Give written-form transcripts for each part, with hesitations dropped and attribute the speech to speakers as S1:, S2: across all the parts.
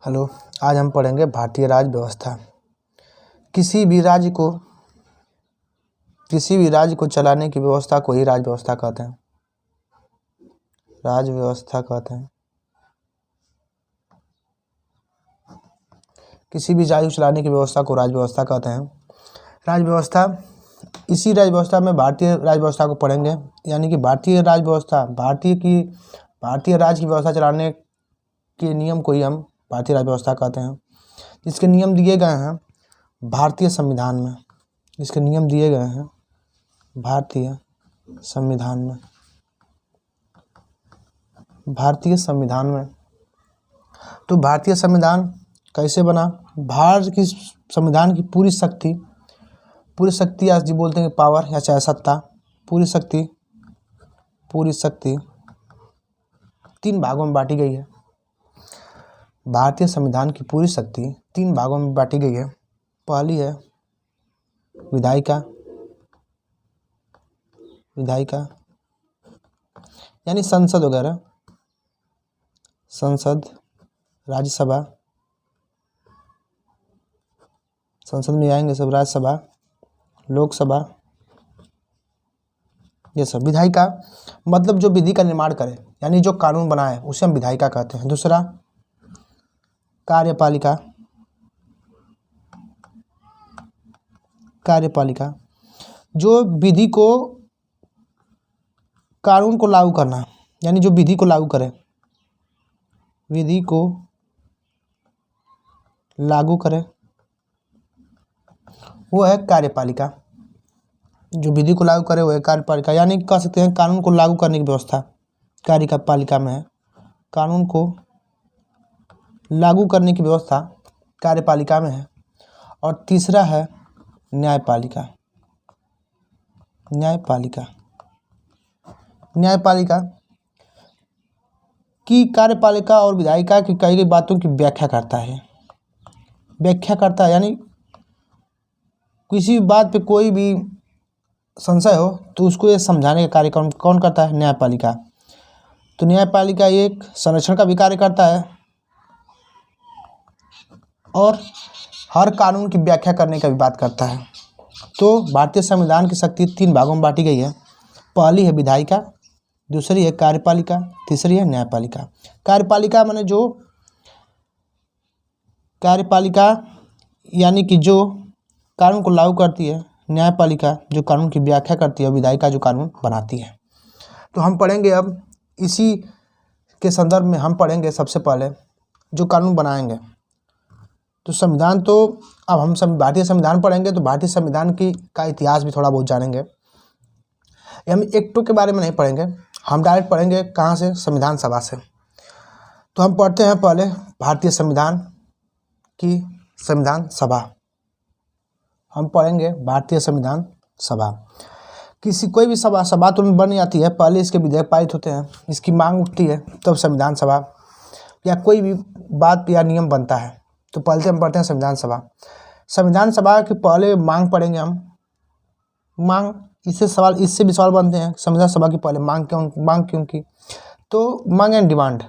S1: Hello. आज हम पढ़ेंगे भारतीय राज्य व्यवस्था। किसी भी राज्य को चलाने की व्यवस्था को ही राज्य व्यवस्था कहते हैं। राज्य व्यवस्था कहते हैं किसी भी राज्य को चलाने की व्यवस्था को राज्य व्यवस्था कहते हैं। राज्य व्यवस्था, इसी राज्य व्यवस्था में भारतीय राज्य व्यवस्था को पढ़ेंगे। यानी कि भारतीय राज्य व्यवस्था, भारतीय राज्य की व्यवस्था चलाने के नियम को ही हम भारतीय राज्य व्यवस्था कहते हैं। इसके नियम दिए गए हैं भारतीय संविधान में। इसके नियम दिए गए हैं भारतीय संविधान में। तो भारतीय संविधान कैसे बना? भारत की संविधान की पूरी शक्ति या जी बोलते हैं पावर या चाहे सत्ता, पूरी शक्ति 3 भागों में बांटी गई है। भारतीय संविधान की पूरी शक्ति 3 भागों में बांटी गई है। पहली है विधायिका यानी संसद वगैरह, संसद, राज्यसभा, संसद में आएंगे सब, राज्यसभा, लोकसभा, ये सब। विधायिका मतलब जो विधि का निर्माण करे, यानी जो कानून बनाए उसे हम विधायिका कहते हैं। दूसरा कार्यपालिका, जो विधि को, कानून को लागू करना, यानी जो विधि को लागू करे, वो है कार्यपालिका। जो विधि को लागू करे वो है कार्यपालिका, यानी कह सकते हैं कानून को लागू करने की व्यवस्था कार्यपालिका में है। कानून को लागू करने की व्यवस्था कार्यपालिका में है। और तीसरा है न्यायपालिका की कार्यपालिका और विधायिका की कई गई बातों की व्याख्या करता है। यानी किसी बात पे कोई भी संशय हो तो उसको ये समझाने का कार्य कौन करता है? न्यायपालिका। तो न्यायपालिका एक संरक्षण का भी कार्य करता है और हर कानून की व्याख्या करने का भी बात करता है। तो भारतीय संविधान की शक्ति 3 भागों में बांटी गई है। पहली है विधायिका, दूसरी है कार्यपालिका, तीसरी है न्यायपालिका। कार्यपालिका यानी कि जो कानून को लागू करती है, न्यायपालिका जो कानून की व्याख्या करती है, विधायिका जो कानून बनाती है। तो हम पढ़ेंगे अब इसी के संदर्भ में हम पढ़ेंगे सबसे पहले जो कानून बनाएंगे। तो संविधान, तो अब हम भारतीय संविधान पढ़ेंगे तो भारतीय संविधान का इतिहास भी थोड़ा बहुत जानेंगे। हम एक्टों के बारे में नहीं पढ़ेंगे, हम डायरेक्ट पढ़ेंगे कहाँ से? संविधान सभा से। तो हम पढ़ते हैं पहले भारतीय संविधान की संविधान सभा। हम पढ़ेंगे भारतीय संविधान सभा। कोई भी सभा तो बन जाती है, पहले इसके विधेयक पारित होते हैं, इसकी मांग उठती है, तब संविधान सभा या कोई भी बात या नियम बनता है। तो पहले हम पढ़ते हैं संविधान सभा के पहले मांग पढ़ेंगे हम। मांग, इससे भी सवाल बनते हैं संविधान सभा की पहले मांग क्यों की? तो मांग एंड डिमांड,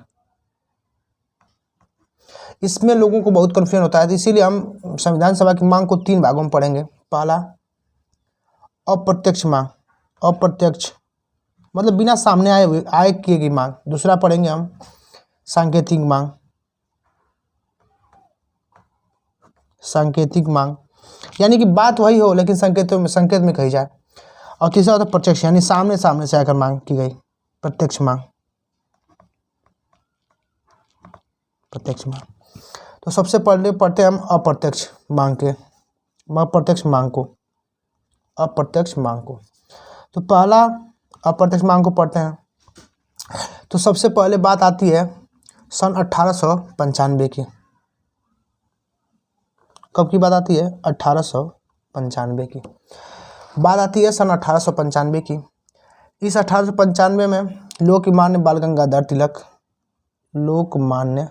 S1: इसमें लोगों को बहुत कन्फ्यूजन होता है, तो इसीलिए हम संविधान सभा की मांग को 3 भागों में पढ़ेंगे। पहला अप्रत्यक्ष मांग, अप्रत्यक्ष मतलब बिना सामने आए किए गई मांग। दूसरा पढ़ेंगे हम सांकेतिक मांग, यानी कि बात वही हो लेकिन संकेत में कही जाए। और तीसरा होता है प्रत्यक्ष, यानी सामने से आकर मांग की गई, प्रत्यक्ष मांग। तो सबसे पहले पढ़ते हैं हम अप्रत्यक्ष मांग को। तो पहला अप्रत्यक्ष मांग को पढ़ते हैं। तो सबसे पहले बात आती है सन 1895 की। कब की बात आती है? 1895 की बात आती है, सन 1895 की। इस 1895 में लोकमान्य बाल गंगाधर तिलक लोकमान्य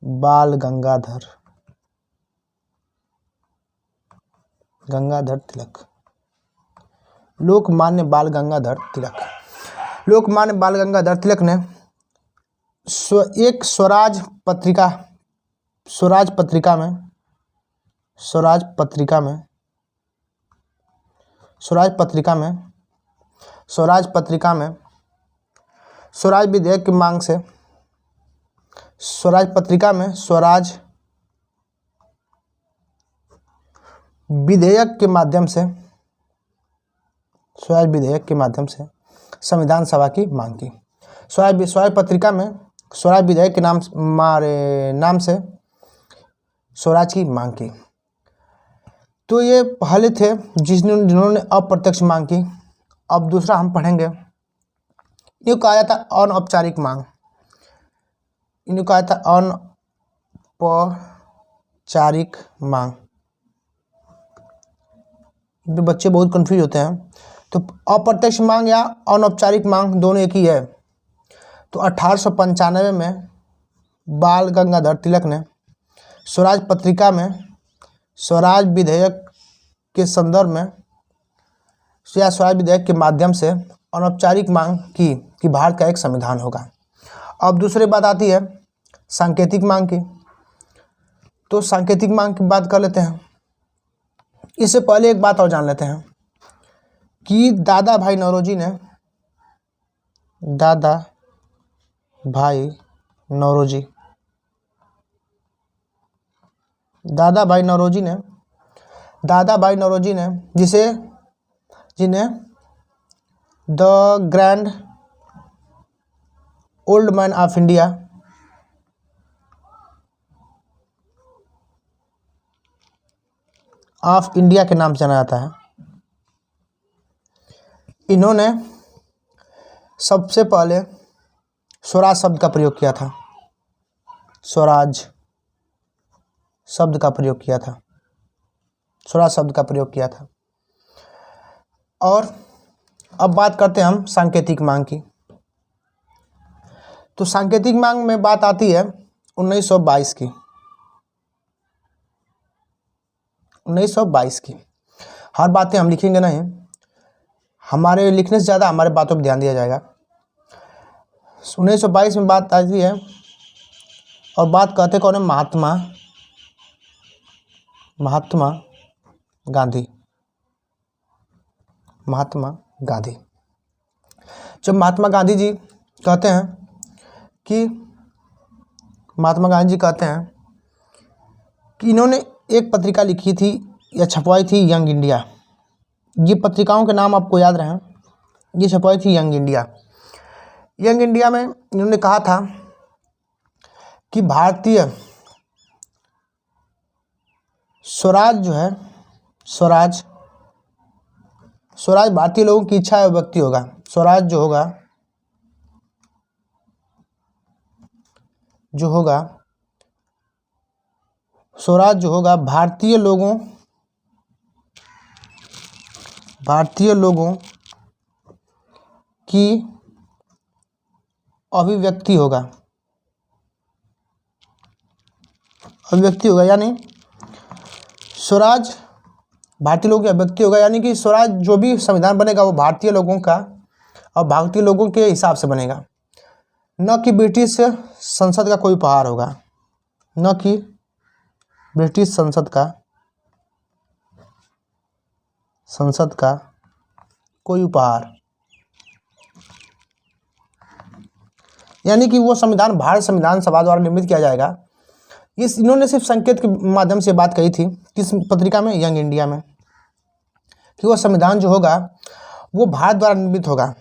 S1: बाल गंगाधर तिलक ने एक स्वराज पत्रिका, स्वराज पत्रिका में, स्वराज पत्रिका में, स्वराज पत्रिका में, स्वराज पत्रिका में स्वराज विधेयक की मांग से, स्वराज पत्रिका में स्वराज विधेयक के माध्यम से, स्वराज विधेयक के माध्यम से संविधान सभा की मांग की। स्वराज पत्रिका में स्वराज विधेयक के नाम से स्वराज की मांग की। तो ये पहले थे जिन्होंने अप्रत्यक्ष मांग की। अब दूसरा हम पढ़ेंगे, इन्हें कहा जाता है अनौपचारिक मांग। इन्हें कहा जाता है अनौपचारिक मांग। बच्चे बहुत कंफ्यूज होते हैं। तो अप्रत्यक्ष मांग या अनौपचारिक मांग दोनों एक ही है। तो 1895 में बाल गंगाधर तिलक ने स्वराज पत्रिका में स्वराज विधेयक के संदर्भ में या स्वराज विधेयक के माध्यम से अनौपचारिक मांग की कि भारत का एक संविधान होगा। अब दूसरी बात आती है सांकेतिक मांग की। तो सांकेतिक मांग की बात कर लेते हैं। इससे पहले एक बात और जान लेते हैं कि दादा भाई नौरोजी ने, दादा भाई नौरोजी, दादा भाई नौरोजी ने, दादा भाई नौरोजी ने जिन्हें the grand old man of India, of India के नाम से जाना जाता है, इन्होंने सबसे पहले स्वराज शब्द का प्रयोग किया था। स्वराज शब्द का प्रयोग किया था, स्वराज शब्द का प्रयोग किया था। और अब बात करते हैं हम सांकेतिक मांग की। तो सांकेतिक मांग में बात आती है 1922 की, 1922 की। हर बातें हम लिखेंगे नहीं, हमारे लिखने से ज़्यादा हमारे बातों पर ध्यान दिया जाएगा। 1922 में बात आती है और बात कहते कौन है? महात्मा गांधी, महात्मा गांधी। जब महात्मा गांधी जी कहते हैं कि महात्मा गांधी जी कहते हैं कि इन्होंने एक पत्रिका लिखी थी या छपवाई थी, यंग इंडिया। ये पत्रिकाओं के नाम आपको याद रहे। ये छपवाई थी यंग इंडिया। यंग इंडिया में इन्होंने कहा था कि भारतीय स्वराज जो है, स्वराज भारतीय लोगों की इच्छा व्यक्ति होगा। स्वराज जो होगा स्वराज जो होगा भारतीय लोगों की अभिव्यक्ति होगा, यानी स्वराज भारतीय लोगों की अभिव्यक्ति होगा, यानी कि स्वराज जो भी संविधान बनेगा वो भारतीय लोगों का और भारतीय लोगों के हिसाब से बनेगा, न कि ब्रिटिश संसद का कोई उपहार होगा, न कि ब्रिटिश संसद का कोई उपहार। यानी कि वो संविधान भारत संविधान सभा द्वारा निर्मित किया जाएगा। इन्होंने सिर्फ संकेत के माध्यम से बात कही थी, किस पत्रिका में? यंग इंडिया में, कि वो संविधान जो होगा वो भारत द्वारा निर्मित होगा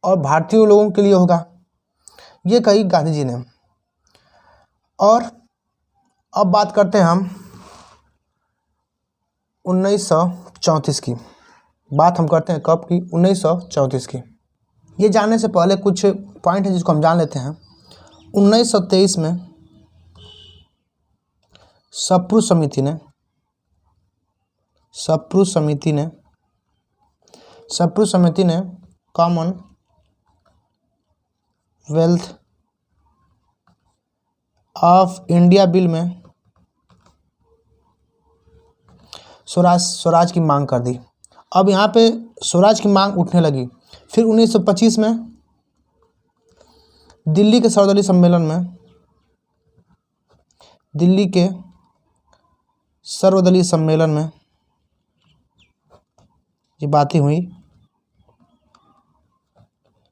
S1: और भारतीय लोगों के लिए होगा, ये कही गांधी जी ने। और अब बात करते हैं हम 1934 की। बात हम करते हैं कब की? 1934 की। ये जानने से पहले कुछ पॉइंट है जिसको हम जान लेते हैं। 1923 में सप्रू समिति ने कॉमनवेल्थ ऑफ इंडिया बिल में स्वराज की मांग कर दी। अब यहाँ पे स्वराज की मांग उठने लगी। फिर 1925 में दिल्ली के सर्वदलीय सम्मेलन में, दिल्ली के सर्वदलीय सम्मेलन में ये बातें हुई,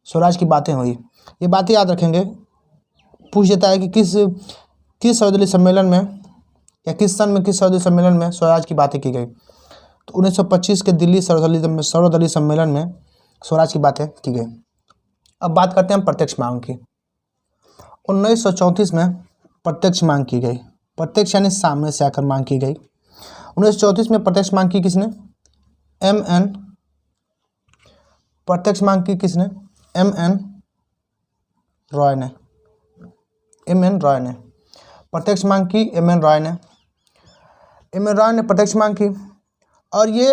S1: स्वराज की बातें हुई। ये बातें याद रखेंगे। पूछ देता है कि किस सर्वदलीय सम्मेलन में या किस सन में किस सर्वदलीय सम्मेलन में स्वराज की बातें की गई। तो 1925 के दिल्ली सर्वदलीय सम्मेलन में स्वराज की बातें की गई। अब बात करते हैं हम प्रत्यक्ष मांग की। 1934 में प्रत्यक्ष मांग की गई। प्रत्यक्ष यानी सामने से आकर मांग की गई। 1934 में प्रत्यक्ष मांग की किसने? M.N. प्रत्यक्ष मांग की किसने? M.N. रॉय ने। M.N. रॉय ने प्रत्यक्ष मांग की। M.N. रॉय ने प्रत्यक्ष मांग की। और ये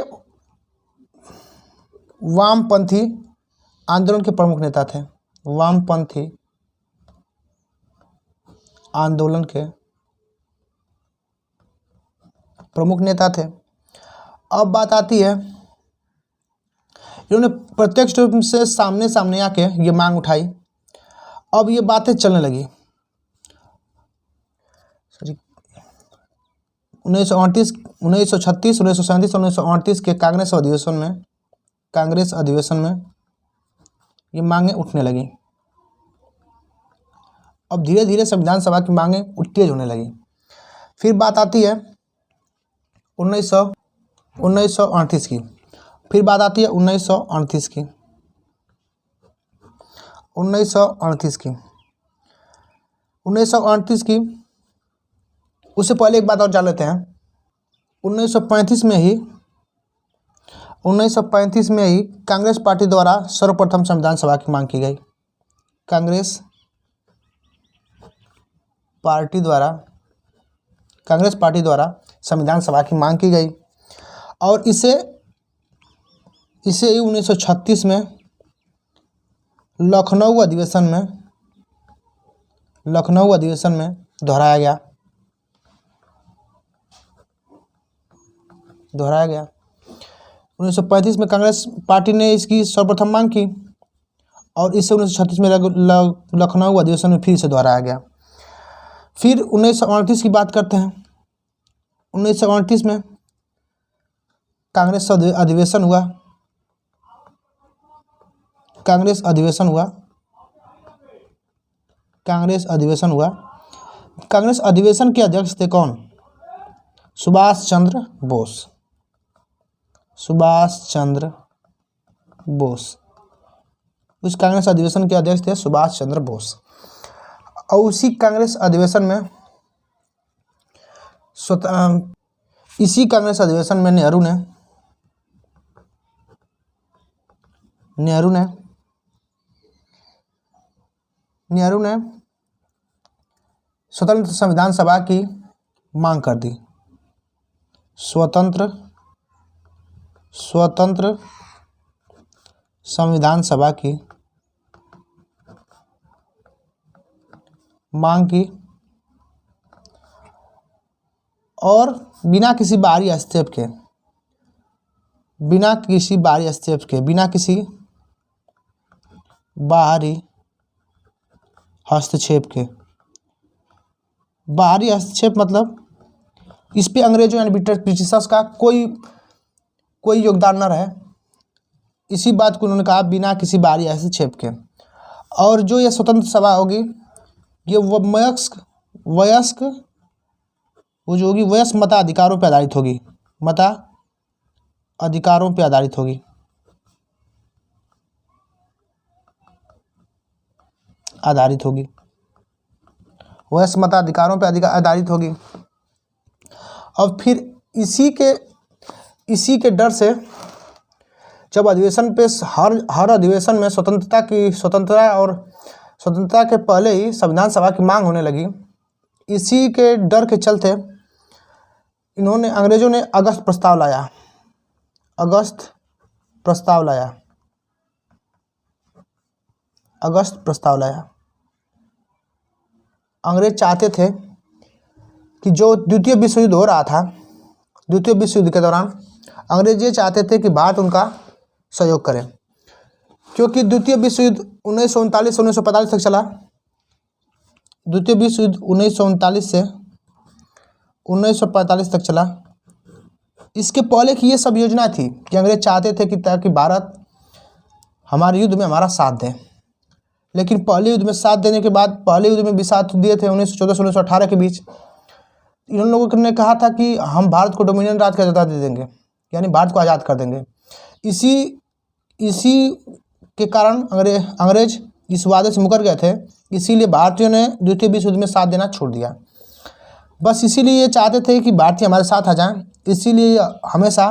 S1: वामपंथी आंदोलन के प्रमुख नेता थे। वामपंथी आंदोलन के प्रमुख नेता थे। अब बात आती है, इन्होंने प्रत्यक्ष रूप से सामने सामने आके ये मांग उठाई। अब ये बातें चलने लगी। 1936, 1937, 1938 के कांग्रेस अधिवेशन में ये मांगें उठने लगी। अब धीरे धीरे संविधान सभा की मांगें तेज होने लगी। फिर बात आती है 1938 की। फिर बात आती है 1938 की। 1938 की। उससे पहले एक बात और जान लेते हैं। 1935 में ही कांग्रेस पार्टी द्वारा सर्वप्रथम संविधान सभा की मांग की गई। कांग्रेस पार्टी द्वारा संविधान सभा की मांग की गई। और इसे 1936 में लखनऊ अधिवेशन में दोहराया गया। 1935 में कांग्रेस पार्टी ने इसकी सर्वप्रथम मांग की और इसे 1936 में लखनऊ अधिवेशन में फिर से दोहराया गया। फिर 1938 की बात करते हैं। 1938 में कांग्रेस अधिवेशन हुआ। कांग्रेस अधिवेशन के अध्यक्ष थे कौन? सुभाष चंद्र बोस। उस कांग्रेस अधिवेशन के अध्यक्ष थे सुभाष चंद्र बोस। और उसी कांग्रेस अधिवेशन में नेहरू ने स्वतंत्र संविधान सभा की मांग कर दी। स्वतंत्र संविधान सभा की मांग की और बिना किसी बाहरी हस्तक्षेप के बाहरी हस्तक्षेप मतलब इस पे अंग्रेजों यानी ब्रिटिशर्स का कोई योगदान न रहे। इसी बात को उन्होंने कहा बिना किसी बाहरी हस्तक्षेप के। और जो ये स्वतंत्र सभा होगी ये वयस्क मताधिकारों पर आधारित होगी। वयस्क मताधिकारों पर आधारित होगी। और फिर इसी के डर से जब अधिवेशन पे हर अधिवेशन में स्वतंत्रता के पहले ही संविधान सभा की मांग होने लगी। इसी के डर के चलते अंग्रेजों ने अगस्त प्रस्ताव लाया। अंग्रेज चाहते थे कि जो द्वितीय विश्व युद्ध हो रहा था, द्वितीय विश्व युद्ध के दौरान अंग्रेज ये चाहते थे कि भारत उनका सहयोग करे, क्योंकि द्वितीय विश्व युद्ध 1939 से 1945 तक चला। द्वितीय विश्व युद्ध 1939 से 1945 तक चला। इसके पहले की ये सब योजना थी कि अंग्रेज चाहते थे कि ताकि भारत हमारे युद्ध में हमारा साथ दे, लेकिन पहले युद्ध में साथ देने के बाद, पहले युद्ध में भी साथ दिए थे 1914 से 1918 के बीच, इन लोगों ने कहा था कि हम भारत को डोमिनियन राज का दर्जा दे देंगे, यानी भारत को आज़ाद कर देंगे। इसी के कारण अंग्रेज इस वादे से मुकर गए थे, इसीलिए भारतीयों ने द्वितीय विश्व युद्ध में साथ देना छोड़ दिया। बस इसीलिए ये चाहते थे कि भारतीय हमारे साथ आ जाएं, इसीलिए हमेशा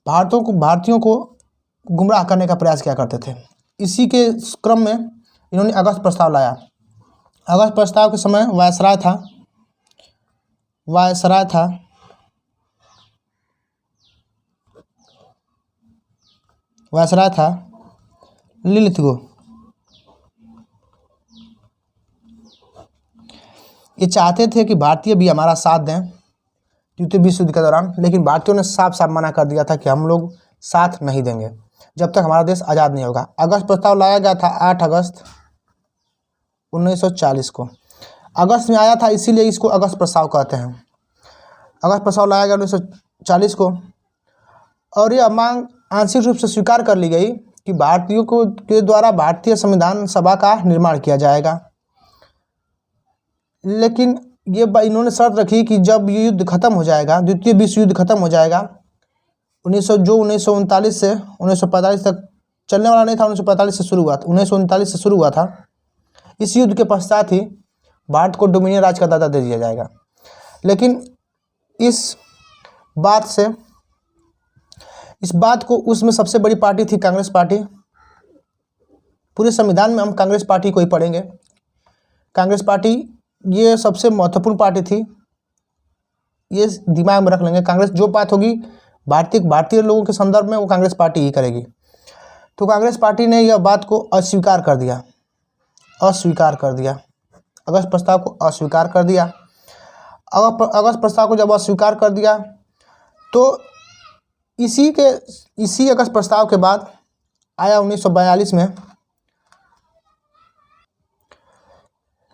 S1: भारतीयों को गुमराह करने का प्रयास किया करते थे। इसी के क्रम में इन्होंने अगस्त प्रस्ताव लाया। अगस्त प्रस्ताव के समय वायसराय था लिलिथगो। ये चाहते थे कि भारतीय भी हमारा साथ दें द्वितीय विश्व युद्ध के दौरान, लेकिन भारतीयों ने साफ साफ मना कर दिया था कि हम लोग साथ नहीं देंगे जब तक हमारा देश आज़ाद नहीं होगा। अगस्त प्रस्ताव लाया गया था 8 अगस्त 1940 को। अगस्त में आया था, इसीलिए इसको अगस्त प्रस्ताव कहते हैं। अगस्त प्रस्ताव लाया गया 1940 को, और यह मांग आंशिक रूप से स्वीकार कर ली गई कि भारतीयों के द्वारा भारतीय संविधान सभा का निर्माण किया जाएगा। लेकिन ये इन्होंने शर्त रखी कि जब ये युद्ध खत्म हो जाएगा, द्वितीय विश्व युद्ध खत्म हो जाएगा, 1939 से 1945 तक चलने वाला नहीं था, 1945 से शुरू हुआ था, 1939 से शुरू हुआ था। इस युद्ध के पश्चात ही भारत को डोमिनियन राज का दर्जा दे दिया जाएगा। लेकिन इस बात को उसमें सबसे बड़ी पार्टी थी कांग्रेस पार्टी। पूरे संविधान में हम कांग्रेस पार्टी को ही पढ़ेंगे। कांग्रेस पार्टी ये सबसे महत्वपूर्ण पार्टी थी, ये दिमाग में रख लेंगे। कांग्रेस जो बात होगी भारतीय लोगों के संदर्भ में, वो कांग्रेस पार्टी ही करेगी। तो कांग्रेस पार्टी ने यह बात को अस्वीकार कर दिया। अगस्त प्रस्ताव को अस्वीकार कर दिया। अगस्त प्रस्ताव को जब अस्वीकार कर दिया तो इसी अगस्त प्रस्ताव के बाद आया 1942 में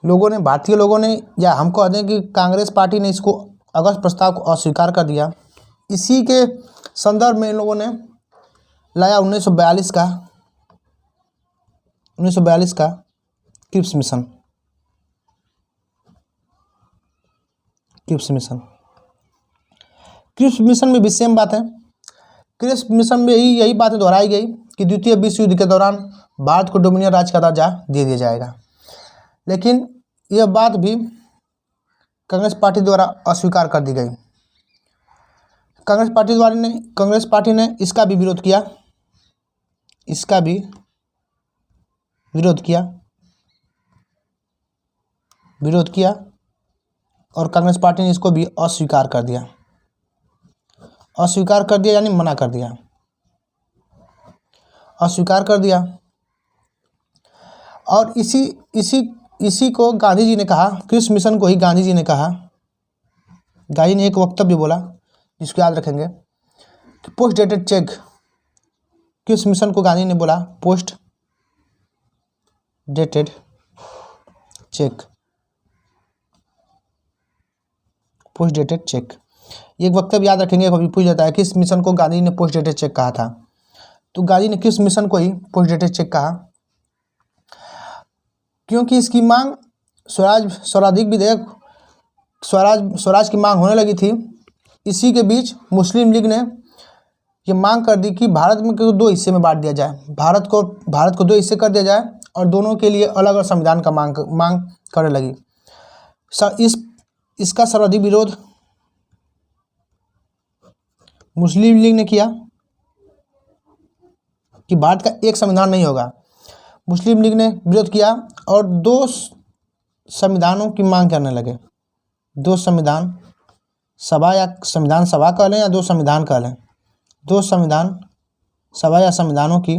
S1: भारतीय लोगों ने, या हम कह दें कि कांग्रेस पार्टी ने इसको अगस्त प्रस्ताव को अस्वीकार कर दिया। इसी के संदर्भ में इन लोगों ने लाया 1942 का क्रिप्स मिशन। क्रिप्स मिशन में भी सेम बात है। क्रिप्स मिशन में यही बातें दोहराई गई कि द्वितीय विश्व युद्ध के दौरान भारत को डोमिनियन राज का दर्जा दे दिया जाएगा। लेकिन यह बात भी कांग्रेस पार्टी द्वारा अस्वीकार कर दी गई। कांग्रेस पार्टी ने इसका भी विरोध किया और कांग्रेस पार्टी ने इसको भी अस्वीकार कर दिया यानी मना कर दिया, अस्वीकार कर दिया। और इसी को गांधी जी ने कहा, क्रिप्स मिशन को ही गांधी जी ने कहा। गांधी ने एक वक्तव्य बोला जिसको याद रखेंगे कि post dated cheque. Cripps mission को गांधी ने बोला पोस्ट डेटेड चेक। ये एक वक्तव्य याद रखेंगे, कभी पूछ जाता है किस मिशन को गांधी ने पोस्ट डेटेड चेक कहा था, तो गांधी ने किस मिशन को ही पोस्ट डेटेड चेक कहा, क्योंकि इसकी मांग स्वराधिक विधेयक स्वराज की मांग होने लगी थी। इसी के बीच मुस्लिम लीग ने ये मांग कर दी कि भारत में को 2 हिस्से में बांट दिया जाए, भारत को 2 हिस्से कर दिया जाए और दोनों के लिए अलग अलग संविधान का मांग करने लगी। इसका सर्वाधिक विरोध मुस्लिम लीग ने किया कि भारत का एक संविधान नहीं होगा। मुस्लिम लीग ने विरोध किया और 2 संविधानों की मांग करने लगे। 2 संविधान सभा या संविधान सभा कह लें या 2 संविधान कह लें, 2 संविधान सभा या संविधानों की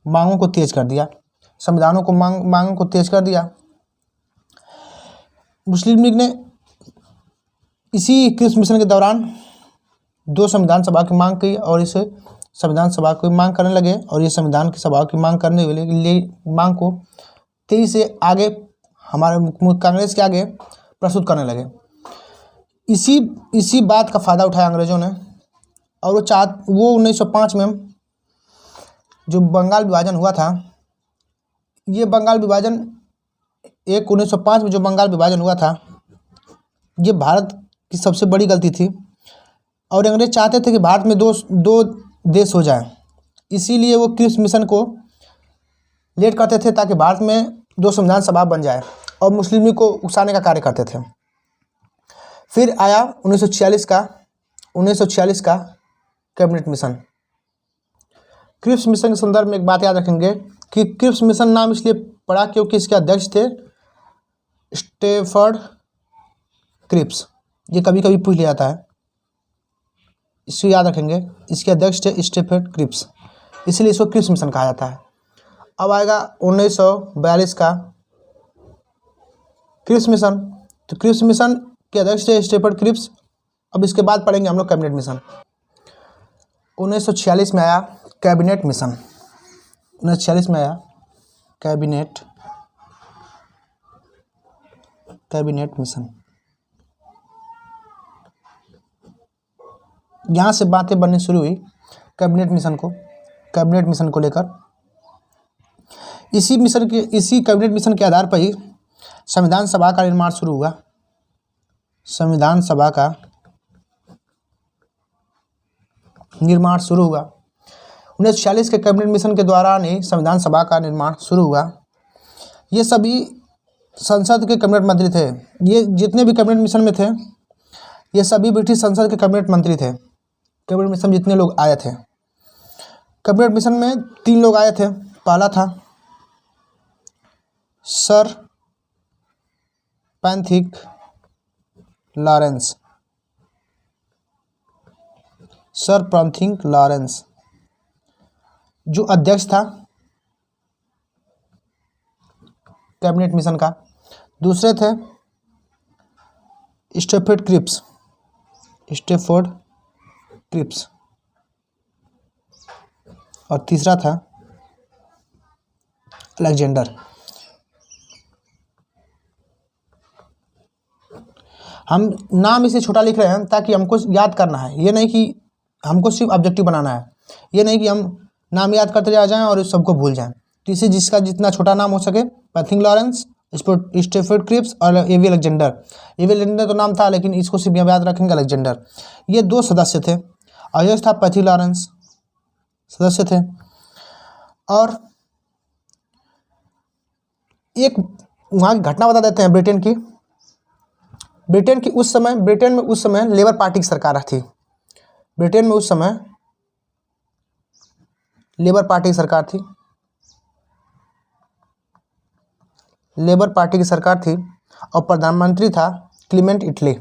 S1: मांगों को तेज कर दिया, मांगों को तेज कर दिया। मुस्लिम लीग ने इसी क्रिप्स मिशन के दौरान 2 संविधान सभा की मांग की और इसे संविधान सभा की मांग करने लगे और ये संविधान की सभा की मांग करने के लिए मांग को तेजी से आगे हमारे कांग्रेस के आगे प्रस्तुत करने लगे। इसी बात का फ़ायदा उठाया अंग्रेज़ों ने, और वो 1905 में जो बंगाल विभाजन हुआ था, ये बंगाल विभाजन 1905 में जो बंगाल विभाजन हुआ था, ये भारत की सबसे बड़ी गलती थी। और अंग्रेज चाहते थे कि भारत में दो देश हो जाए, इसीलिए वो क्रिप्स मिशन को लेट करते थे ताकि भारत में 2 संविधान सभा बन जाए, और मुस्लिम लीग को उकसाने का कार्य करते थे। फिर आया 1946 का कैबिनेट मिशन। क्रिप्स मिशन के संदर्भ में एक बात याद रखेंगे कि क्रिप्स मिशन नाम इसलिए पड़ा क्योंकि इसके अध्यक्ष थे स्टैफर्ड क्रिप्स। ये कभी कभी पूछ लिया जाता है, इसको याद रखेंगे। इसके अध्यक्ष थे स्टैफर्ड क्रिप्स, इसलिए इसको क्रिप्स मिशन कहा जाता है। अब आएगा 1942 का क्रिप्स मिशन। तो क्रिप्स मिशन के अध्यक्ष थे स्टैफर्ड क्रिप्स। अब इसके बाद पढ़ेंगे हम लोग कैबिनेट मिशन। 1946 में आया कैबिनेट मिशन। 1946 में आया कैबिनेट मिशन। यहाँ से बातें बननी शुरू हुई कैबिनेट मिशन को लेकर। इसी कैबिनेट मिशन के आधार पर ही संविधान सभा का निर्माण शुरू हुआ। संविधान सभा का निर्माण शुरू हुआ 1946 के कैबिनेट मिशन के द्वारा ही संविधान सभा का निर्माण शुरू हुआ। ये सभी संसद के कैबिनेट मंत्री थे। ये जितने भी कैबिनेट मिशन में थे, ये सभी ब्रिटिश संसद के कैबिनेट मंत्री थे। कैबिनेट मिशन जितने लोग आए थे, कैबिनेट मिशन में 3 लोग आए थे। पहला था सर पैंथिक लॉरेंस, जो अध्यक्ष था कैबिनेट मिशन का। दूसरे थे स्टैफर्ड क्रिप्स, और तीसरा था अलेक्जेंडर। हम नाम इसे छोटा लिख रहे हैं ताकि हमको याद करना है। ये नहीं कि हमको सिर्फ ऑब्जेक्टिव बनाना है। ये नहीं कि हम नाम याद करते जा जाएं और इस सबको भूल जाएं। तो इसे जिसका जितना छोटा नाम हो सके, पैंथिक लॉरेंस, स्टैफर्ड क्रिप्स और एवी अलेक्जेंडर। एवी अलेक्जेंडर तो नाम था, लेकिन इसको सिर्फ याद रखेंगे अलेक्जेंडर। ये 2 सदस्य थे। अध्यक्ष था पैंथिक लॉरेंस, सदस्य थे। और एक वहाँ की घटना बता देते हैं ब्रिटेन में उस समय लेबर पार्टी की सरकार थी। ब्रिटेन में उस समय लेबर पार्टी की सरकार थी। और प्रधानमंत्री था क्लीमेंट इटली।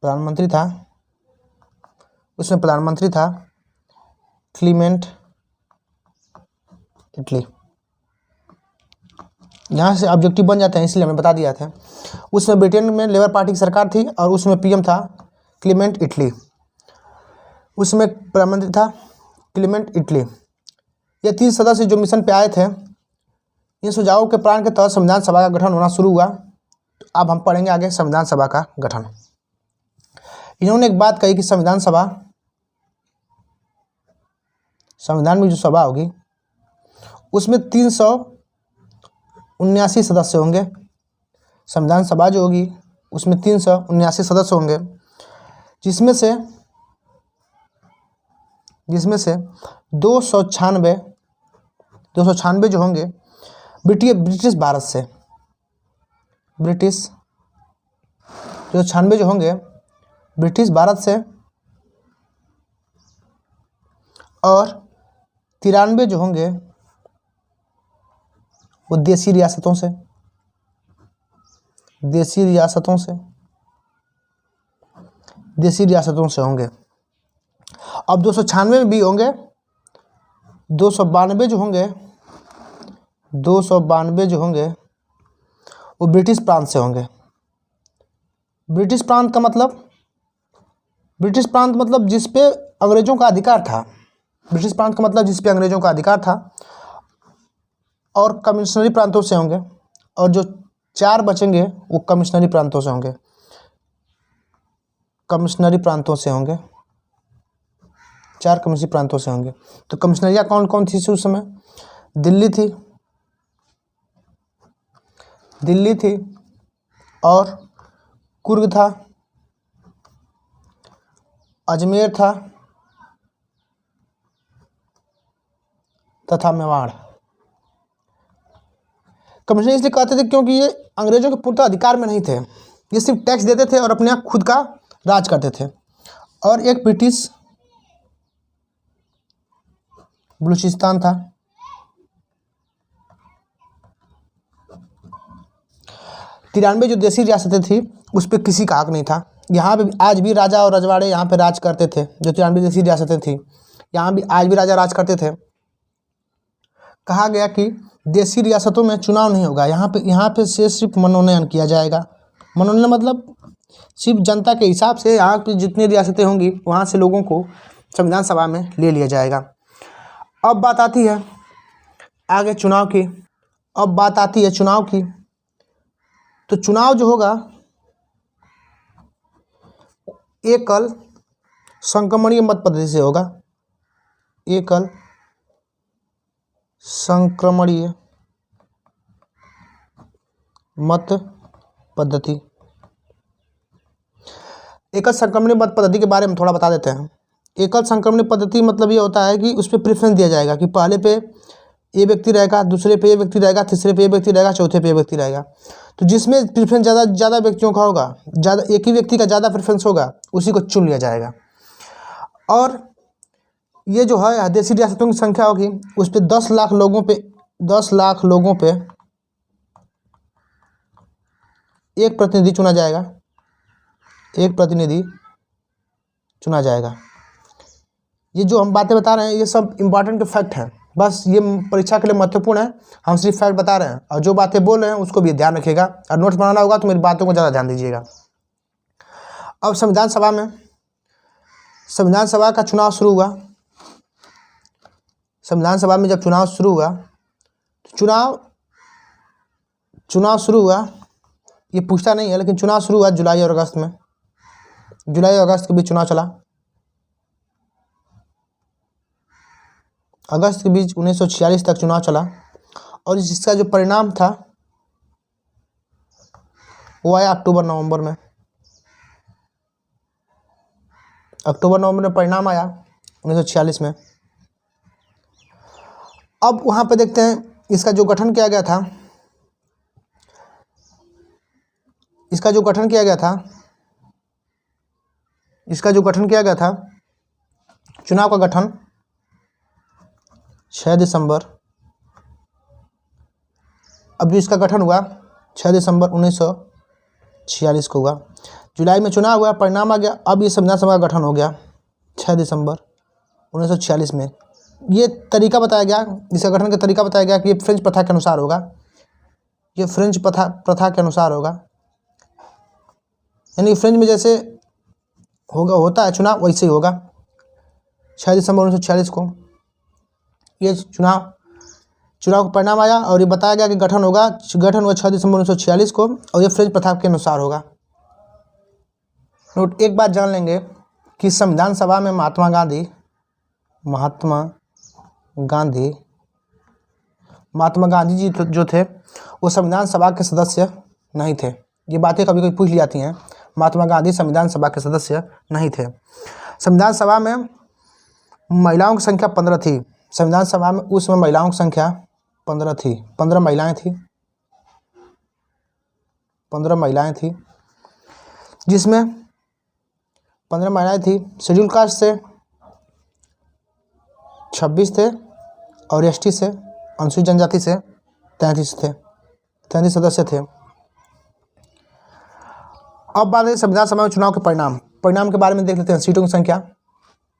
S1: प्रधानमंत्री था क्लीमेंट इटली। यहाँ से ऑब्जेक्टिव बन जाते हैं, इसलिए हमने बता दिया था। उसमें ब्रिटेन में लेबर पार्टी की सरकार थी और उसमें पीएम था क्लीमेंट इटली। उसमें प्रधानमंत्री था क्लीमेंट इटली। ये 3 सदस्य जो मिशन पे आए थे, इन सुझावों के प्लान के तहत संविधान सभा का गठन होना शुरू हुआ। तो अब हम पढ़ेंगे आगे संविधान सभा का गठन। इन्होंने एक बात कही कि संविधान में जो सभा होगी उसमें 379 सदस्य होंगे। संविधान सभा जो होगी उसमें 379 सदस्य होंगे, जिसमें से 296 जो होंगे ब्रिटिश भारत से। 296 जो होंगे ब्रिटिश भारत से, और 93 जो होंगे वो देसी रियासतों से होंगे। अब 296 में भी होंगे 292 जो होंगे वो ब्रिटिश प्रांत से होंगे। ब्रिटिश प्रांत मतलब जिस पे अंग्रेजों का अधिकार था। और कमिश्नरी प्रांतों से होंगे। और जो 4 बचेंगे वो कमिश्नरी प्रांतों से होंगे, कमिश्नरी प्रांतों से होंगे, 4 कमिश्नरी प्रांतों से होंगे। तो कमिश्नरियाँ कौन कौन थी उस समय? दिल्ली थी, दिल्ली थी और कुर्ग था, अजमेर था तथा मेवाड़। कमिश्नर इसलिए कहते थे क्योंकि ये अंग्रेजों के पूर्ण अधिकार में नहीं थे, ये सिर्फ टैक्स देते थे और अपने यहाँ खुद का राज करते थे। और एक ब्रिटिश बलूचिस्तान था। 93 जो देसी रियासतें थी उस पर किसी का हक नहीं था। यहाँ पे आज भी राजा और रजवाड़े यहाँ पे राज करते थे। जो 93 देसी रियासतें थी यहाँ भी आज भी राजा राज करते थे। कहा गया कि देसी रियासतों में चुनाव नहीं होगा, यहाँ पे से सिर्फ मनोनयन किया जाएगा। मनोनयन मतलब सिर्फ जनता के हिसाब से यहाँ पे जितनी रियासतें होंगी वहाँ से लोगों को संविधान सभा में ले लिया जाएगा। अब बात आती है आगे चुनाव की। अब बात आती है चुनाव की। तो चुनाव जो होगा एकल संक्रमणीय मत पद्धति से होगा, एकल संक्रमणीय मत पद्धति। एकल संक्रमणीय मत पद्धति के बारे में थोड़ा बता देते हैं। एकल संक्रमणीय पद्धति मतलब ये होता है कि उस पर प्रेफरेंस दिया जाएगा कि पहले पे ये व्यक्ति रहेगा, दूसरे पे ये व्यक्ति रहेगा, तीसरे पे ये व्यक्ति रहेगा, चौथे पे ये व्यक्ति रहेगा। तो जिसमें प्रेफरेंस ज़्यादा व्यक्तियों का होगा, ज़्यादा एक ही व्यक्ति का ज़्यादा प्रेफरेंस होगा, उसी को चुन लिया जाएगा। और ये जो है देसी रियासतों की संख्या होगी उस पर 10 लाख लोगों पे एक प्रतिनिधि चुना जाएगा, एक प्रतिनिधि चुना जाएगा। ये जो हम बातें बता रहे हैं ये सब इंपॉर्टेंट फैक्ट हैं, बस ये परीक्षा के लिए महत्वपूर्ण है। हम सिर्फ फैक्ट बता रहे हैं और जो बातें बोल रहे हैं उसको भी ध्यान रखिएगा और नोट्स बनाना होगा तो मेरी बातों को ज़्यादा ध्यान दीजिएगा। अब संविधान सभा का चुनाव शुरू हुआ। संविधान सभा में जब चुनाव शुरू हुआ तो चुनाव शुरू हुआ, ये पूछता नहीं है लेकिन चुनाव शुरू हुआ जुलाई और अगस्त में। जुलाई और अगस्त के बीच चुनाव चला। अगस्त के बीच 1946 तक चुनाव चला और इसका जो परिणाम था वो आया अक्टूबर नवंबर में। अक्टूबर नवंबर में परिणाम आया 1946 में। अब वहाँ पे देखते हैं इसका जो गठन किया गया था, चुनाव का गठन 6 दिसंबर। अब जो इसका गठन हुआ 6 दिसंबर 1946 को हुआ। जुलाई में चुनाव हुआ, परिणाम आ गया। अब ये संविधान सभा का गठन हो गया 6 दिसंबर 1946 में। ये तरीका बताया गया, इसका गठन का तरीका बताया गया कि ये फ्रेंच प्रथा के अनुसार होगा। ये फ्रेंच प्रथा के अनुसार होगा, यानी फ्रेंच में जैसे होता है चुनाव वैसे ही होगा। 6 दिसंबर 1946 को ये चुनाव का परिणाम आया और ये बताया गया कि गठन हुआ 6 दिसंबर 1946 को और ये फ्रेंच प्रथा के अनुसार होगा। नोट एक बात जान लेंगे कि संविधान सभा में महात्मा गांधी जी जो थे वो संविधान सभा के सदस्य नहीं थे। ये बातें कभी कभी पूछ ली जाती हैं। महात्मा गांधी संविधान सभा के सदस्य नहीं थे। संविधान सभा में महिलाओं की संख्या 15 थी। संविधान सभा में उस समय महिलाओं की संख्या 15 थी। 15 महिलाएं थी, जिसमें 15 महिलाएं थी। शेड्यूल कास्ट से 26 थे और एसटी से अनुसूचित जनजाति से 33 सदस्य थे। अब बात है संविधान सभा में चुनाव के परिणाम के बारे में देख लेते हैं। सीटों की संख्या,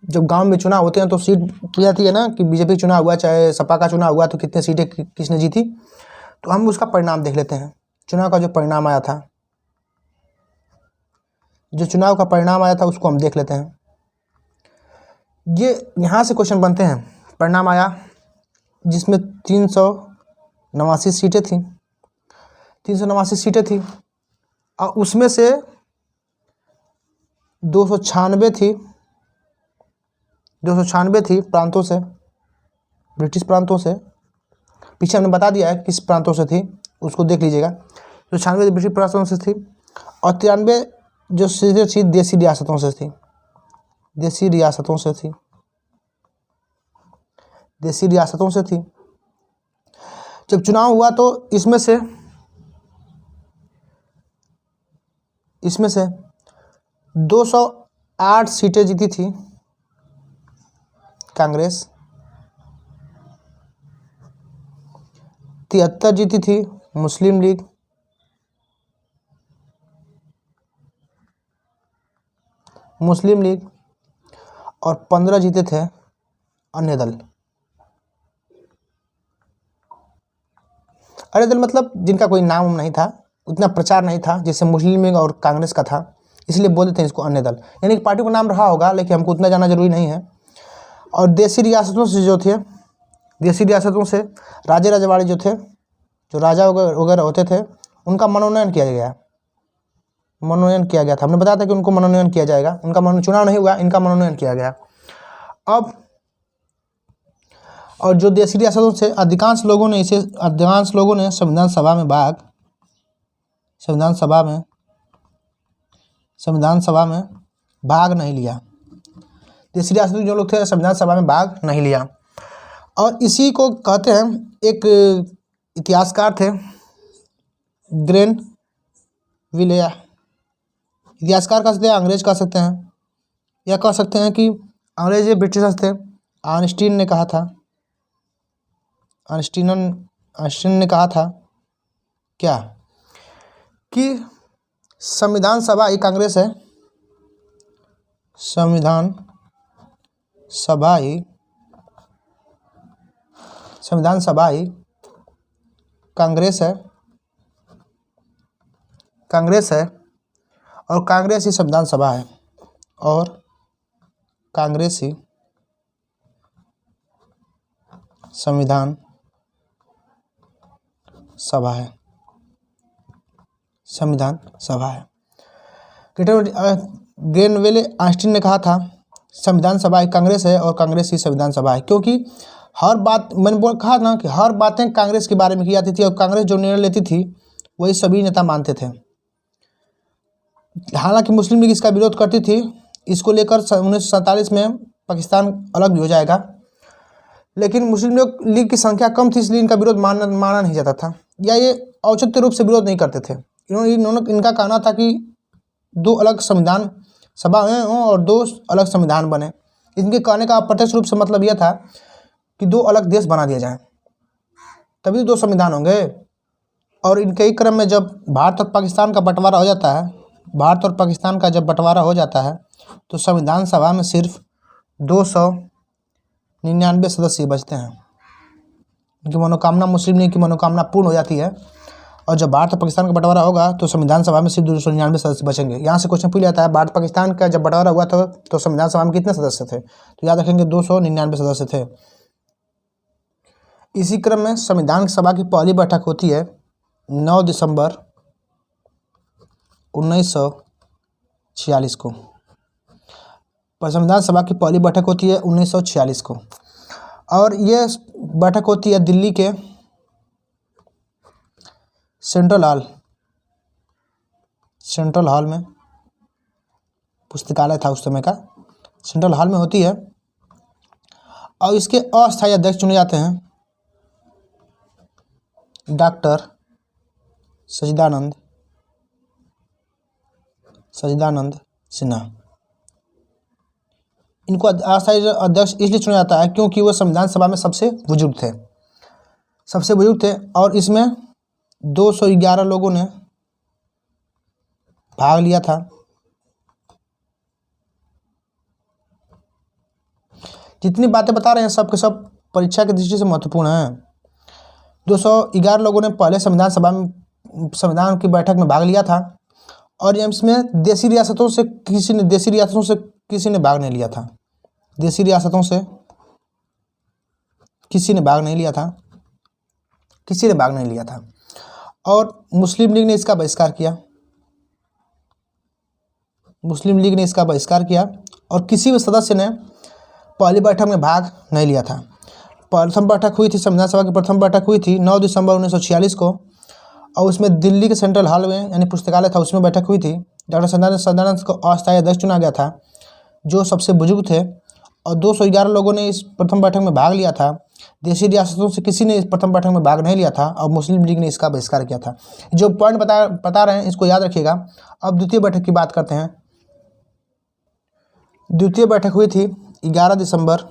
S1: जब गांव में चुनाव होते हैं तो सीट की जाती है ना कि बीजेपी चुनाव हुआ चाहे सपा का चुनाव हुआ तो कितने सीटें किसने जीती। तो हम उसका परिणाम देख लेते हैं। चुनाव का जो परिणाम आया था, उसको हम देख लेते हैं। ये यहाँ से क्वेश्चन बनते हैं। परिणाम आया जिसमें 389 सीटें थी। 389 सीटें थी और उसमें से 296 थी 296 थी प्रांतों से, ब्रिटिश प्रांतों से। पीछे हमने बता दिया है किस प्रांतों से थी, उसको देख लीजिएगा। 296 ब्रिटिश प्रांतों से थी और 93 जो सीटें थी देसी रियासतों से थी, देसी रियासतों से थी, देसी रियासतों से थी। जब चुनाव हुआ तो इसमें से 208 सीटें जीती थी कांग्रेस, 73 जीती थी मुस्लिम लीग, और 15 जीते थे अन्य दल। अन्य दल मतलब जिनका कोई नाम नहीं था, उतना प्रचार नहीं था जैसे मुस्लिम लीग और कांग्रेस का था, इसलिए बोलते थे इसको अन्य दल। यानी कि पार्टी का नाम रहा होगा लेकिन हमको उतना जाना जरूरी नहीं है। और देसी रियासतों से जो थे, देसी रियासतों से राजे रजवाड़े जो थे, जो राजा वगैरह होते थे, उनका मनोनयन किया गया, मनोनयन किया गया था। हमने बताया था कि उनको मनोनयन किया जाएगा, उनका चुनाव नहीं हुआ, इनका मनोनयन किया गया। अब और जो देसी रियासतों से अधिकांश लोगों ने संविधान सभा में भाग नहीं लिया। देसी रियासतों के जो लोग थे संविधान सभा में भाग नहीं लिया। और इसी को कहते हैं, एक इतिहासकार थे ग्रेनविले, इतिहासकार कह सकते हैं, अंग्रेज कह सकते हैं, या कह सकते हैं कि अंग्रेज या ब्रिटिशर्स थे। आइंस्टीन ने कहा था, आइंस्टीन ने कहा था क्या कि संविधान सभा ही कांग्रेस है, संविधान सभा ही कांग्रेस है, और कांग्रेस ही संविधान सभा है, और कांग्रेस ही संविधान सभा है, संविधान सभा है। ग्रेनविले आइंस्टीन ने कहा था संविधान सभा ही कांग्रेस है और कांग्रेस ही संविधान सभा है, क्योंकि हर बात मैंने कहा ना कि हर बातें कांग्रेस के बारे में की जाती थी और कांग्रेस जो निर्णय लेती थी वही सभी नेता मानते थे। हालांकि मुस्लिम लीग इसका विरोध करती थी, इसको लेकर 1947 में पाकिस्तान अलग भी हो जाएगा, लेकिन मुस्लिम लीग की संख्या कम थी इसलिए इनका विरोध माना नहीं जाता था, या ये औचित्य रूप से विरोध नहीं करते थे। इनका कहना था कि 2 अलग संविधान सभा हों और 2 अलग संविधान बने। इनके कहने का अप्रत्यक्ष रूप से मतलब यह था कि 2 अलग देश बना दिया जाए, तभी 2 संविधान होंगे। और इनके ही क्रम में जब भारत और पाकिस्तान का बंटवारा हो जाता है, तो संविधान सभा में सिर्फ 299 सदस्य बचते हैं। उनकी मनोकामना, मुस्लिम लीग की मनोकामना पूर्ण हो जाती है। और जब भारत और पाकिस्तान का बंटवारा होगा तो संविधान सभा में सिर्फ 299 सदस्य बचेंगे। यहाँ से क्वेश्चन पूछ जाता है, भारत पाकिस्तान का जब बंटवारा हुआ था तो संविधान सभा में कितने सदस्य थे? तो याद रखेंगे 299 सदस्य थे। इसी क्रम में संविधान सभा की पहली बैठक होती है 9 दिसंबर 1946 को। पर संविधान सभा की पहली बैठक होती है 1946 को, और ये बैठक होती है दिल्ली के सेंट्रल हॉल में, पुस्तकालय था उस समय का, सेंट्रल हॉल में होती है। और इसके अस्थायी अध्यक्ष चुने जाते हैं डॉक्टर सच्चिदानंद सिन्हा। इनको अस्थायी अध्यक्ष इसलिए चुना जाता है क्योंकि वो संविधान सभा में सबसे बुजुर्ग थे, और इसमें 211 लोगों ने भाग लिया था। जितनी बातें बता रहे हैं सब के सब परीक्षा की दृष्टि से महत्वपूर्ण हैं। 211 लोगों ने पहले संविधान की बैठक में भाग लिया था, और इसमें देसी रियासतों से किसी ने भाग नहीं लिया था। देसी रियासतों से किसी ने भाग नहीं लिया था। और मुस्लिम लीग ने इसका बहिष्कार किया। मुस्लिम लीग ने इसका बहिष्कार किया और किसी भी सदस्य ने पहली बैठक में भाग नहीं लिया था। प्रथम बैठक हुई थी, संविधान सभा की प्रथम बैठक हुई थी 9 दिसंबर 1946 को, और उसमें दिल्ली के सेंट्रल हॉल में यानी पुस्तकालय था, उसमें बैठक हुई थी। डॉक्टर सदानंद को अस्थायी अध्यक्ष चुना गया था, जो सबसे बुजुर्ग थे, और 211 लोगों ने इस प्रथम बैठक में भाग लिया था। देशी रियासतों से किसी ने इस प्रथम बैठक में भाग नहीं लिया था और मुस्लिम लीग ने इसका बहिष्कार किया था। जो पॉइंट बता रहे हैं इसको याद रखिएगा। अब द्वितीय बैठक की बात करते हैं। द्वितीय बैठक हुई थी 11 दिसंबर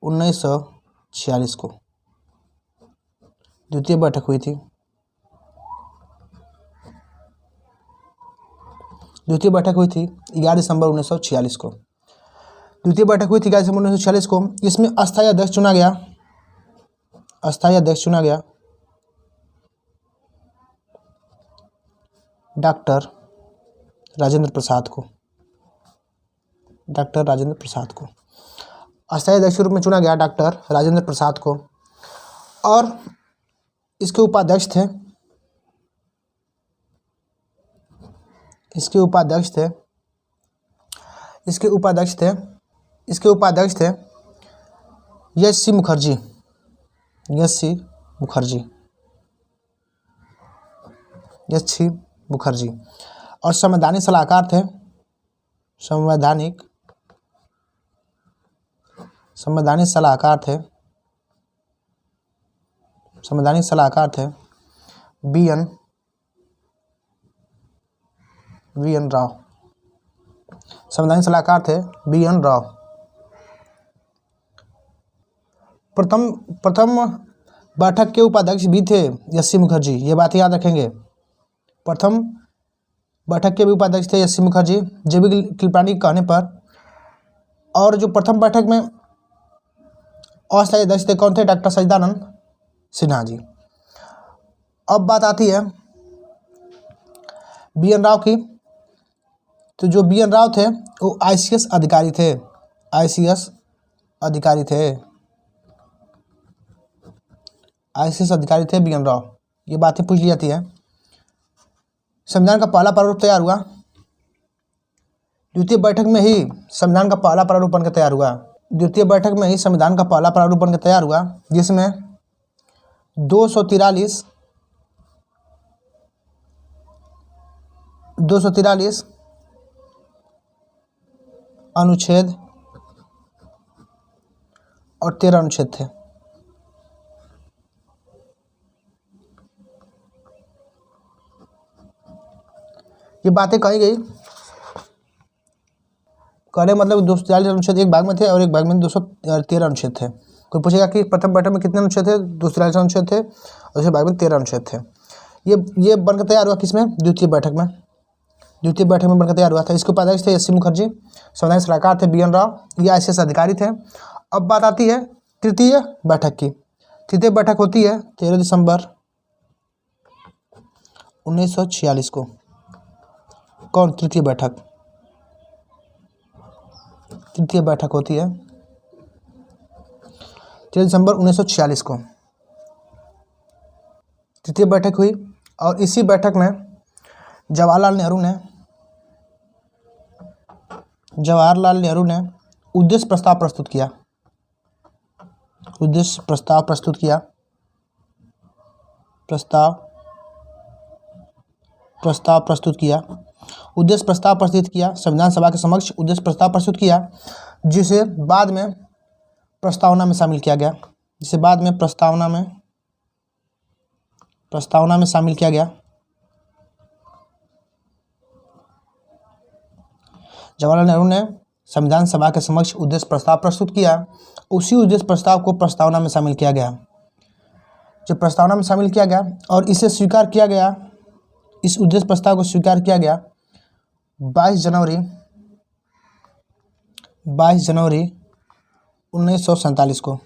S1: 1946 को द्वितीय बैठक हुई थी। द्वितीय बैठक हुई थी 11 दिसंबर 1946 को। द्वितीय बैठक हुई थी 11 दिसंबर 1946 को। इसमें अस्थायी अध्यक्ष चुना गया। अस्थायी अध्यक्ष चुना गया डॉक्टर राजेंद्र प्रसाद को। डॉक्टर राजेंद्र प्रसाद को अस्थायी अध्यक्ष के रूप में चुना गया, डॉक्टर राजेंद्र प्रसाद को। और इसके उपाध्यक्ष थे इसके उपाध्यक्ष थे एच सी मुखर्जी। और संवैधानिक सलाहकार थे संवैधानिक सलाहकार थे बी एन राव। संवैधानिक सलाहकार थे बी एन राव। प्रथम बैठक के उपाध्यक्ष भी थे एच सी मुखर्जी, ये बात याद रखेंगे। प्रथम बैठक के भी उपाध्यक्ष थे H C Mukherjee, J B. Kripalani के कहने पर। और जो प्रथम बैठक में अस्थायी अध्यक्ष थे कौन थे? डॉक्टर सच्चिदानंद सिन्हा जी। अब बात आती है बी एन राव की। तो जो बी एन राव थे वो आईसीएस अधिकारी थे बी एन राव। ये बातें पूछ ली जाती है। संविधान का पहला प्रारूप तैयार हुआ द्वितीय बैठक में ही। संविधान का पहला प्रारूप बनकर तैयार हुआ द्वितीय बैठक में ही। संविधान का पहला प्रारूप बनकर तैयार हुआ, जिसमें 243 अनुच्छेद और 13 अनुच्छेद थे। ये बातें कही गई, कहने मतलब 243 अनुच्छेद एक भाग में थे और एक भाग में 213 अनुच्छेद थे। कोई पूछेगा कि प्रथम बैठक में कितने अनुच्छेद थे? 243 अनुच्छेद थे और दूसरे भाग में 13 अनुच्छेद थे। ये बनकर तैयार हुआ किसमें? द्वितीय बैठक में बनकर तैयार हुआ था। इसके उपाध्यक्ष थे एच सी मुखर्जी, संवैधानिक सलाहकार थे बी एन राव, ये आईसीएस अधिकारी थे। अब बात आती है तृतीय बैठक की। तृतीय बैठक होती है 13 दिसंबर 1946 को। कौन? तृतीय बैठक होती है 13 दिसंबर 1946 को। तृतीय बैठक हुई और इसी बैठक में जवाहरलाल नेहरू ने उद्देश्य प्रस्ताव प्रस्तुत किया। उद्देश्य प्रस्ताव प्रस्तुत किया संविधान सभा के समक्ष उद्देश्य प्रस्ताव प्रस्तुत किया, जिसे बाद में प्रस्तावना में शामिल किया गया। जवाहरलाल नेहरू ने संविधान सभा के समक्ष उद्देश्य प्रस्ताव प्रस्तुत किया। उसी उद्देश्य प्रस्ताव को प्रस्तावना में शामिल किया गया। जब प्रस्तावना में शामिल किया गया और इसे स्वीकार किया गया, इस उद्देश्य प्रस्ताव को स्वीकार किया गया 22 जनवरी 1947 को।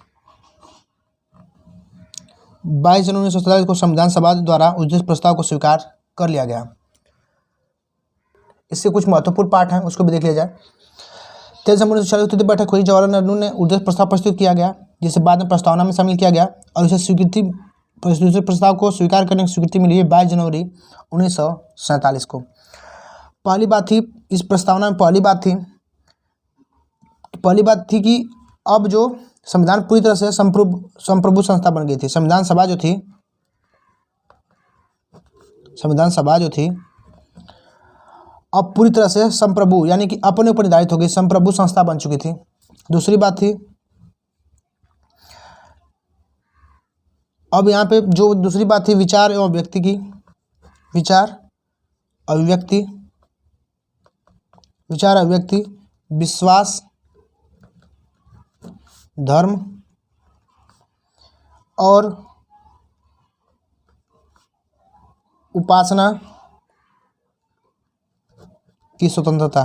S1: 22 जनवरी 1947 को संविधान सभा द्वारा उद्देश्य प्रस्ताव को स्वीकार कर लिया गया। इससे कुछ महत्वपूर्ण पार्ट हैं, उसको भी देख लिया जाए। 13 दिसंबर 1946 को बैठक हुई। जवाहरलाल नेहरू ने उद्देश्य प्रस्ताव प्रस्तुत किया गया जिसे बाद में प्रस्तावना में शामिल किया गया और इसे स्वीकृति दूसरे प्रस्ताव को स्वीकार करने की स्वीकृति मिली है 22 जनवरी 1947 को। पहली बात थी इस प्रस्तावना में, पहली बात थी कि अब जो संविधान पूरी तरह से संप्रभु संस्था बन गई थी। संविधान सभा जो थी अब पूरी तरह से संप्रभु यानी कि अपने ऊपर निर्धारित हो गई, संप्रभु संस्था बन चुकी थी। दूसरी बात थी, अब यहाँ पे जो दूसरी बात थी विचार एवं व्यक्ति की, विचार अभिव्यक्ति, विश्वास, धर्म और उपासना की स्वतंत्रता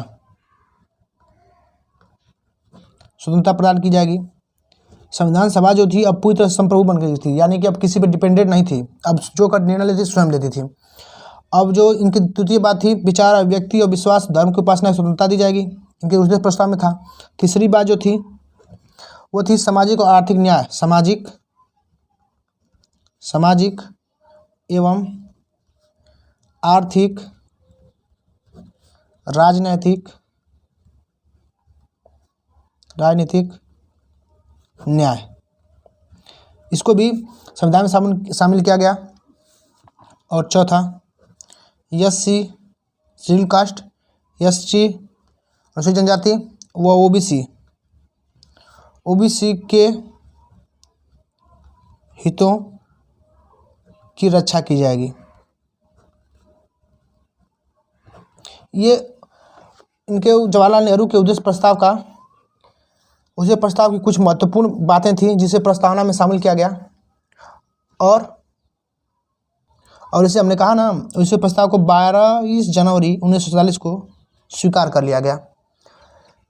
S1: प्रदान की जाएगी। संविधान सभा जो थी अब पूरी तरह से संप्रभु बन गई थी, यानी कि अब किसी पर डिपेंडेंट नहीं थी, अब जो कर निर्णय लेती स्वयं लेती थी। अब जो इनकी द्वितीय बात थी विचार अभिव्यक्ति और विश्वास धर्म की उपासना की स्वतंत्रता दी जाएगी, इनके दूसरे प्रस्ताव में था। तीसरी बात जो थी वो थी सामाजिक और आर्थिक न्याय, सामाजिक एवं आर्थिक राजनीतिक न्याय, इसको भी संविधान में शामिल किया गया। और चौथा एससी शेड्यूल कास्ट, एसटी अनुसूचित जनजाति व ओबीसी के हितों की रक्षा की जाएगी। ये इनके जवाहरलाल नेहरू के उद्देश्य प्रस्ताव की कुछ महत्वपूर्ण बातें थीं जिसे प्रस्तावना में शामिल किया गया। और इसे हमने कहा ना, उस प्रस्ताव को 22 जनवरी 1947 को स्वीकार कर लिया गया।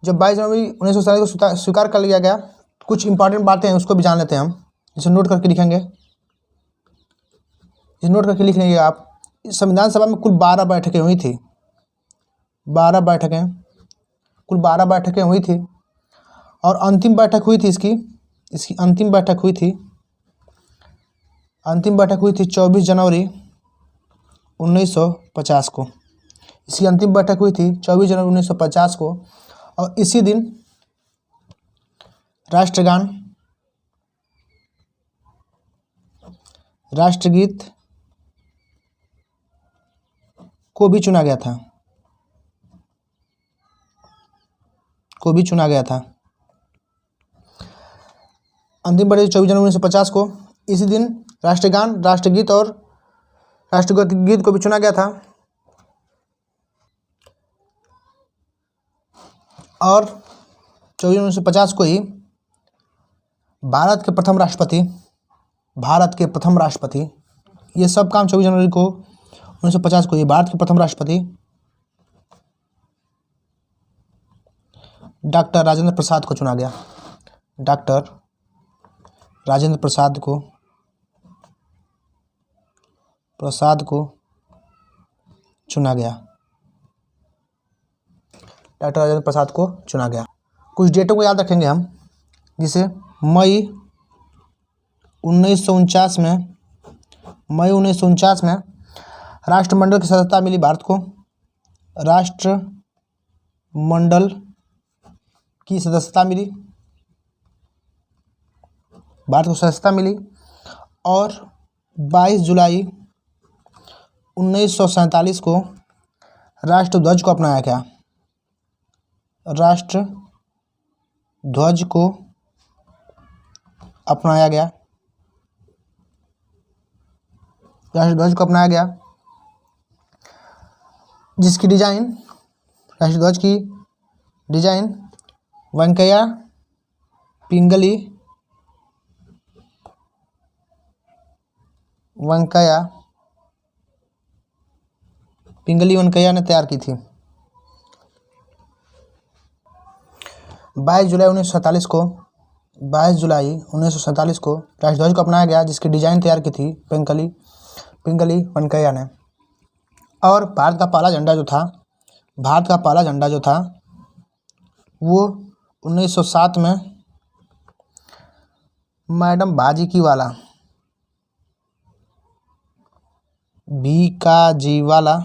S1: जब 22 जनवरी 1947 को स्वीकार कर लिया गया, कुछ इंपॉर्टेंट बातें हैं उसको भी जान लेते हैं हम, जिसे नोट करके लिख लेंगे आप। संविधान सभा में कुल 12 बैठकें हुई थी, 12 बैठकें हुई थी और अंतिम बैठक हुई थी इसकी अंतिम बैठक हुई थी 24 जनवरी 1950 को। इसकी अंतिम बैठक हुई थी 24 जनवरी 1950 को और इसी दिन राष्ट्रगान, राष्ट्रगीत को भी चुना गया था। अंतिम बैठक 24 जनवरी 1950 को, इसी दिन राष्ट्रगान, राष्ट्रगीत और राष्ट्रगीत को भी चुना गया था। और 24 जनवरी 1950 को ही भारत के प्रथम राष्ट्रपति, ये सब काम 24 जनवरी को 1950 को ही भारत के प्रथम राष्ट्रपति डॉक्टर राजेंद्र प्रसाद को चुना गया। डॉक्टर राजेंद्र प्रसाद को चुना गया। कुछ डेटों को याद रखेंगे हम, जिसे मई 1949 में राष्ट्रमंडल की सदस्यता मिली भारत को। राष्ट्रमंडल की सदस्यता मिली, भारत को सदस्यता मिली। और 22 जुलाई 1947 को राष्ट्रध्वज को अपनाया गया। राष्ट्रध्वज को अपनाया गया, जिसकी डिजाइन, राष्ट्रध्वज की डिजाइन वेंकैया पिंगली वेंकैया ने तैयार की थी। 22 जुलाई 1947 को राष्ट्रध्वज को अपनाया गया, जिसकी डिजाइन तैयार की थी पिंगली वेंकैया ने। और भारत का पहला झंडा जो था वो 1907 में मैडम भाजीकीवाला, भिकाजीवाला,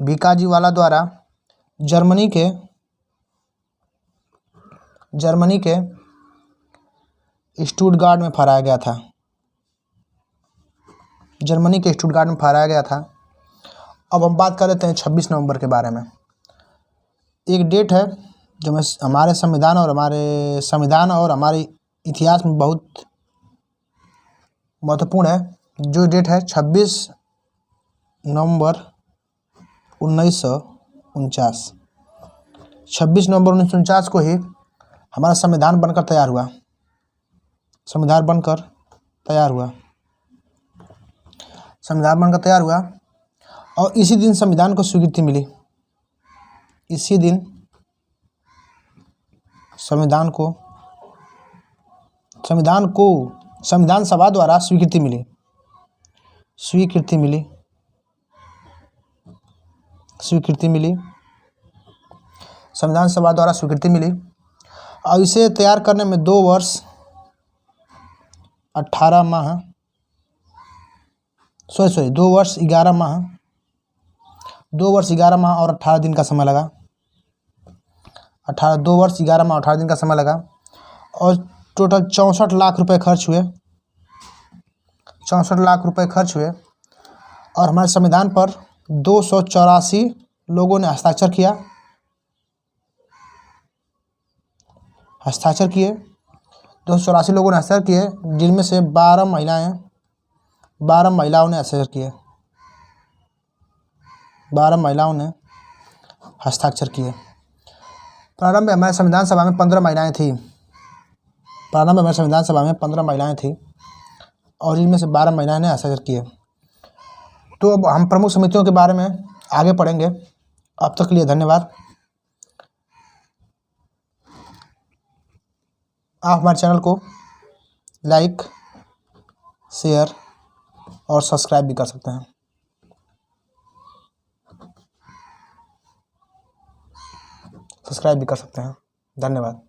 S1: भिकाजीवाला द्वारा जर्मनी के स्टुटगार्ट में फहराया गया था। जर्मनी के स्टुटगार्ट में फहराया गया था। अब हम बात कर लेते हैं 26 नवंबर के बारे में। एक डेट है जो हमारे संविधान और हमारे इतिहास में बहुत महत्वपूर्ण है। जो डेट है 26 नवंबर 1949। 26 नवंबर 1949 को ही हमारा संविधान बनकर तैयार हुआ। संविधान बनकर तैयार हुआ और इसी दिन संविधान को स्वीकृति मिली। इसी दिन संविधान सभा द्वारा स्वीकृति मिली। संविधान सभा द्वारा स्वीकृति मिली और इसे तैयार करने में 2 वर्ष 11 माह और 18 दिन का समय लगा। 2 वर्ष 11 माह 18 दिन का समय लगा और टोटल 64 लाख रुपए खर्च हुए। 64 लाख रुपए खर्च हुए और हमारे संविधान पर 284 लोगों ने हस्ताक्षर किए। 284 लोगों ने हस्ताक्षर किए, जिनमें से 12 महिलाओं ने हस्ताक्षर किए। 12 महिलाओं ने हस्ताक्षर किए। प्रारंभ में हमारे संविधान सभा में 15 महिलाएं थी और इनमें से 12 महिलाएं ने हस्ताक्षर किए। तो अब हम प्रमुख समितियों के बारे में आगे पढ़ेंगे। अब तक के लिए धन्यवाद। आप हमारे चैनल को लाइक, शेयर और सब्सक्राइब भी कर सकते हैं। धन्यवाद।